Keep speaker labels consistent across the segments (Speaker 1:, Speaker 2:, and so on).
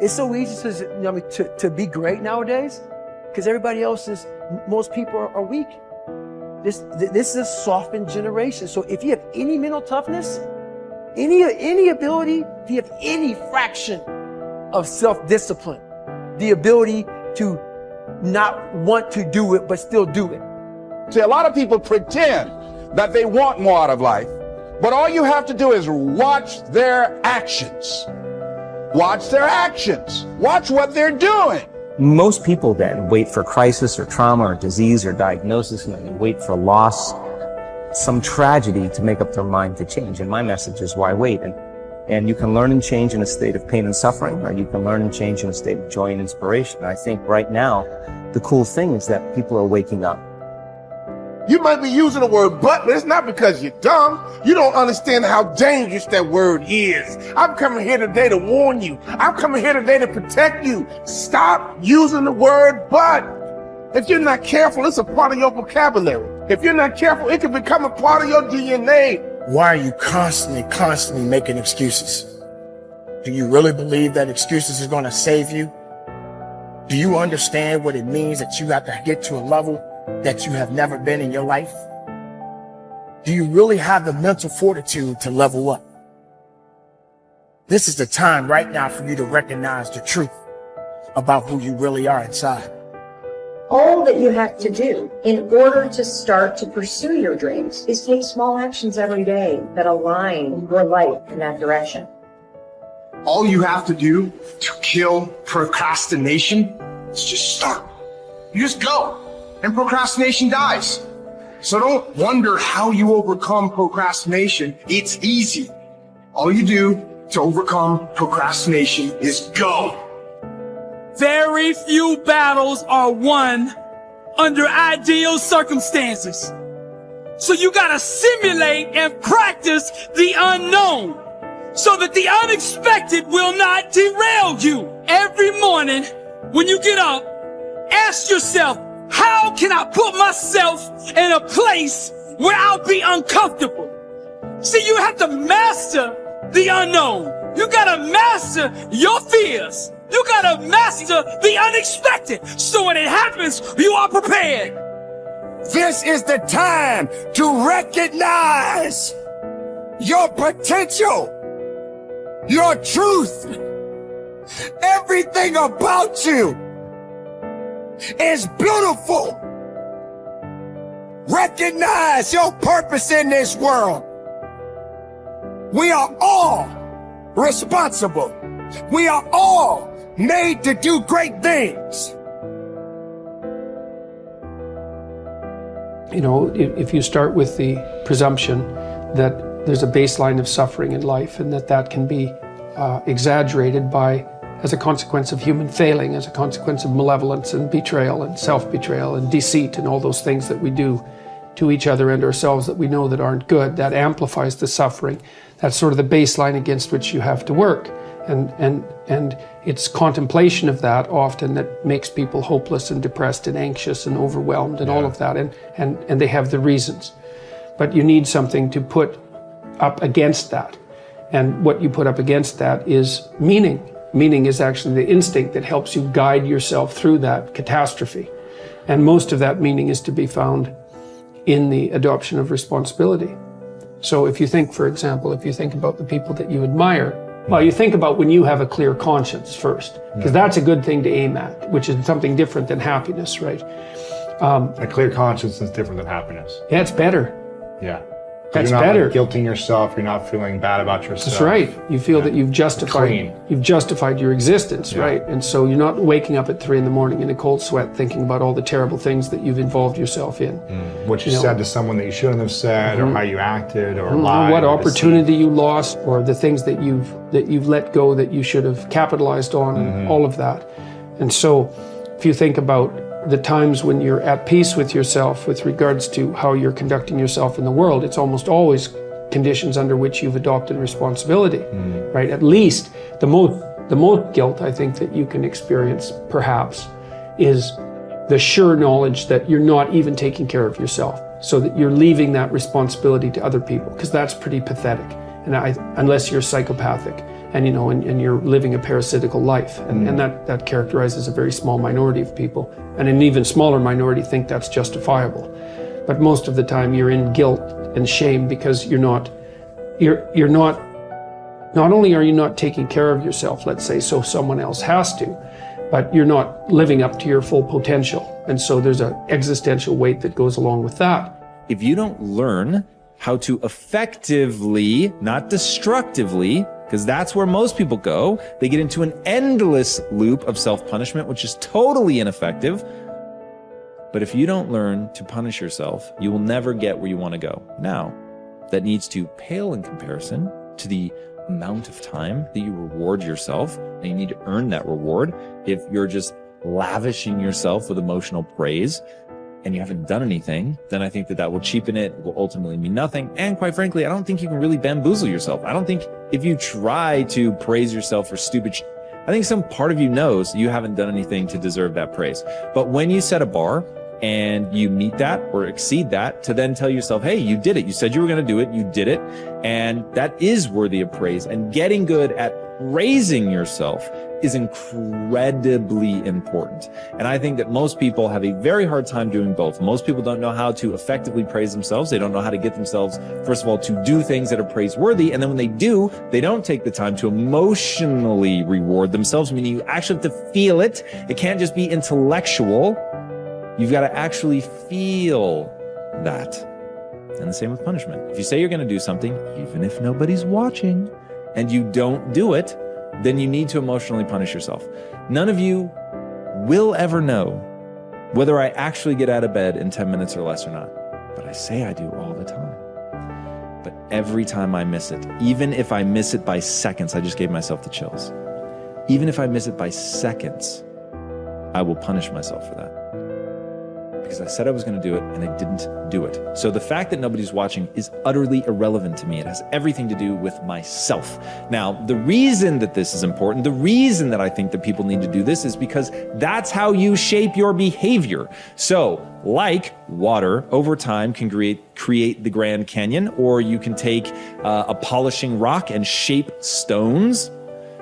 Speaker 1: It's so easy to be great nowadays because most people are weak. This is a softened generation. So if you have any mental toughness, any ability, if you have any fraction of self-discipline, the ability to not want to do it, but still do it.
Speaker 2: See, a lot of people pretend that they want more out of life, but all you have to do is watch their actions. Watch their actions. Watch what they're doing.
Speaker 3: Most people then wait for crisis or trauma or disease or diagnosis, and then they wait for loss, some tragedy to make up their mind to change. And my message is, why wait? And you can learn and change in a state of pain and suffering, or you can learn and change in a state of joy and inspiration. And I think right now, the cool thing is that people are waking up.
Speaker 4: You might be using the word but it's not because you're dumb. You don't understand how dangerous that word is. I'm coming here today to warn you. I'm coming here today to protect you. Stop using the word but. If you're not careful, it's a part of your vocabulary. If you're not careful, it can become a part of your DNA. Why are you constantly making excuses? Do you really believe that excuses are going to save you? Do you understand what it means that you have to get to a level that you have never been in your life? Do you really have the mental fortitude to level up? This is the time right now for you to recognize the truth about who you really are inside.
Speaker 5: All that you have to do in order to start to pursue your dreams is take small actions every day that align your life in that direction.
Speaker 6: All you have to do to kill procrastination is just start. You just go, and procrastination dies. So don't wonder how you overcome procrastination. It's easy. All you do to overcome procrastination is go.
Speaker 7: Very few battles are won under ideal circumstances. So you gotta simulate and practice the unknown so that the unexpected will not derail you. Every morning when you get up, ask yourself, how can I put myself in a place where I'll be uncomfortable? See, you have to master the unknown. You gotta master your fears. You gotta master the unexpected. So when it happens, you are prepared.
Speaker 4: This is the time to recognize your potential, your truth. Everything about you is beautiful. Recognize your purpose in this world. We are all responsible. We are all made to do great things.
Speaker 8: You know, if you start with the presumption that there's a baseline of suffering in life and that can be exaggerated as a consequence of human failing, as a consequence of malevolence and betrayal and self-betrayal and deceit and all those things that we do to each other and ourselves that we know that aren't good, that amplifies the suffering. That's sort of the baseline against which you have to work. And it's contemplation of that often that makes people hopeless and depressed and anxious and overwhelmed and all of that, and they have the reasons. But you need something to put up against that. And what you put up against that is meaning. Meaning is actually the instinct that helps you guide yourself through that catastrophe. And most of that meaning is to be found in the adoption of responsibility. So if you think, for example, if you think about the people that you admire, well, you think about when you have a clear conscience first, because that's a good thing to aim at, which is something different than happiness, right?
Speaker 9: A clear conscience is different than happiness.
Speaker 8: Yeah, it's better.
Speaker 9: Yeah.
Speaker 8: That's
Speaker 9: you're not
Speaker 8: better.
Speaker 9: Like guilting yourself. You're not feeling bad about yourself.
Speaker 8: That's right. You feel that you've justified your existence, right? And so you're not waking up at 3 a.m. in a cold sweat thinking about all the terrible things that you've involved yourself in.
Speaker 9: What you said to someone that you shouldn't have said, or how you acted, or lied.
Speaker 8: What opportunity you lost, or the things that you've let go that you should have capitalized on, and all of that. And so if you think about the times when you're at peace with yourself with regards to how you're conducting yourself in the world, it's almost always conditions under which you've adopted responsibility, right? At least the most guilt I think that you can experience perhaps is the sure knowledge that you're not even taking care of yourself, so that you're leaving that responsibility to other people, because that's pretty pathetic, and unless you're psychopathic. and and you're living a parasitical life, and that characterizes a very small minority of people, and an even smaller minority think that's justifiable. But most of the time you're in guilt and shame because not only are you not taking care of yourself, let's say, so someone else has to, but you're not living up to your full potential. And so there's an existential weight that goes along with that.
Speaker 10: If you don't learn how to effectively, not destructively, because that's where most people go, they get into an endless loop of self-punishment, which is totally ineffective. But if you don't learn to punish yourself, you will never get where you want to go. Now, that needs to pale in comparison to the amount of time that you reward yourself, and you need to earn that reward. If you're just lavishing yourself with emotional praise and you haven't done anything, then I think that will cheapen it, will ultimately mean nothing. And quite frankly, I don't think you can really bamboozle yourself. I don't think if you try to praise yourself for stupid I think some part of you knows you haven't done anything to deserve that praise. But when you set a bar and you meet that or exceed that, to then tell yourself, hey, you did it. You said you were going to do it. You did it. And that is worthy of praise. And getting good at praising yourself is incredibly important. And I think that most people have a very hard time doing both. Most people don't know how to effectively praise themselves. They don't know how to get themselves, first of all, to do things that are praiseworthy. And then when they do, they don't take the time to emotionally reward themselves, meaning you actually have to feel it. It can't just be intellectual. You've got to actually feel that. And the same with punishment. If you say you're going to do something, even if nobody's watching, and you don't do it, then you need to emotionally punish yourself. None of you will ever know whether I actually get out of bed in 10 minutes or less or not. But I say I do all the time. But every time I miss it, even if I miss it by seconds, I just gave myself the chills. Even if I miss it by seconds, I will punish myself for that. Because I said I was going to do it and I didn't do it. So the fact that nobody's watching is utterly irrelevant to me. It has everything to do with myself. Now, the reason that this is important, the reason that I think that people need to do this is because that's how you shape your behavior. So, like water, over time can create the Grand Canyon, or you can take a polishing rock and shape stones.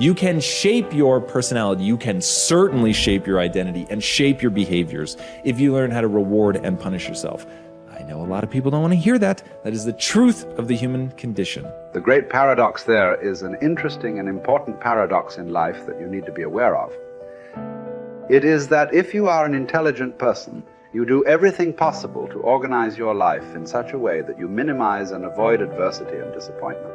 Speaker 10: You can shape your personality. You can certainly shape your identity and shape your behaviors if you learn how to reward and punish yourself. I know a lot of people don't want to hear that. That is the truth of the human condition.
Speaker 11: The great paradox there is an interesting and important paradox in life that you need to be aware of. It is that if you are an intelligent person, you do everything possible to organize your life in such a way that you minimize and avoid adversity and disappointment.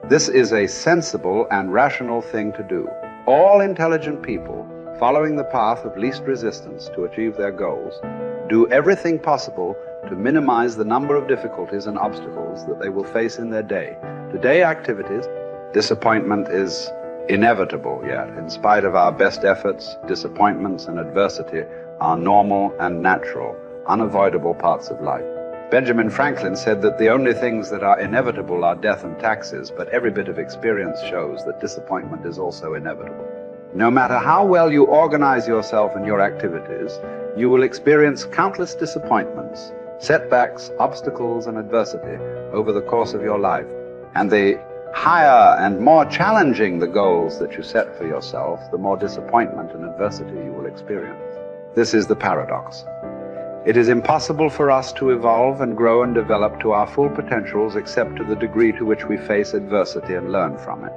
Speaker 11: This is a sensible and rational thing to do. All intelligent people, following the path of least resistance to achieve their goals, do everything possible to minimize the number of difficulties and obstacles that they will face in their day. Today activities, disappointment is inevitable yet. In spite of our best efforts, disappointments and adversity are normal and natural, unavoidable parts of life. Benjamin Franklin said that the only things that are inevitable are death and taxes, but every bit of experience shows that disappointment is also inevitable. No matter how well you organize yourself and your activities, you will experience countless disappointments, setbacks, obstacles, and adversity over the course of your life. And the higher and more challenging the goals that you set for yourself, the more disappointment and adversity you will experience. This is the paradox. It is impossible for us to evolve and grow and develop to our full potentials except to the degree to which we face adversity and learn from it.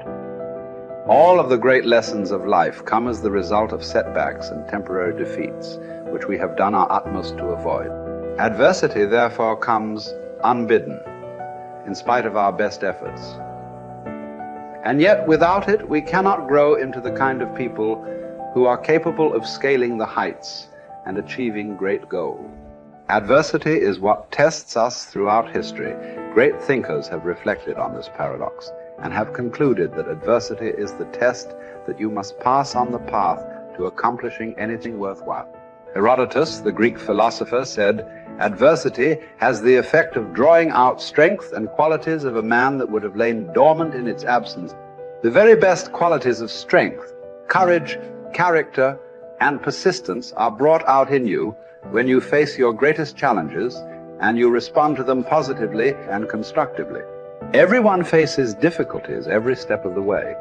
Speaker 11: All of the great lessons of life come as the result of setbacks and temporary defeats, which we have done our utmost to avoid. Adversity, therefore, comes unbidden, in spite of our best efforts. And yet, without it, we cannot grow into the kind of people who are capable of scaling the heights and achieving great goals. Adversity is what tests us throughout history. Great thinkers have reflected on this paradox and have concluded that adversity is the test that you must pass on the path to accomplishing anything worthwhile. Herodotus, the Greek philosopher, said, "Adversity has the effect of drawing out strength and qualities of a man that would have lain dormant in its absence." The very best qualities of strength, courage, character, and persistence are brought out in you when you face your greatest challenges and you respond to them positively and constructively. Everyone faces difficulties every step of the way.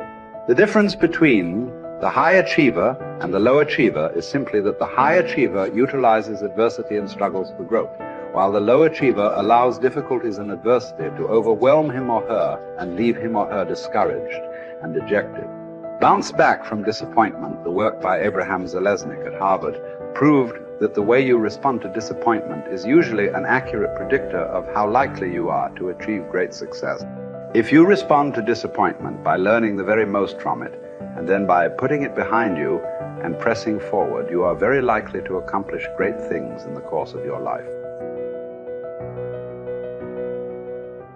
Speaker 11: The difference between the high achiever and the low achiever is simply that the high achiever utilizes adversity and struggles for growth, while the low achiever allows difficulties and adversity to overwhelm him or her and leave him or her discouraged and dejected. Bounce Back from Disappointment, the work by Abraham Zeleznik at Harvard, proved that the way you respond to disappointment is usually an accurate predictor of how likely you are to achieve great success. If you respond to disappointment by learning the very most from it, and then by putting it behind you and pressing forward, you are very likely to accomplish great things in the course of your life.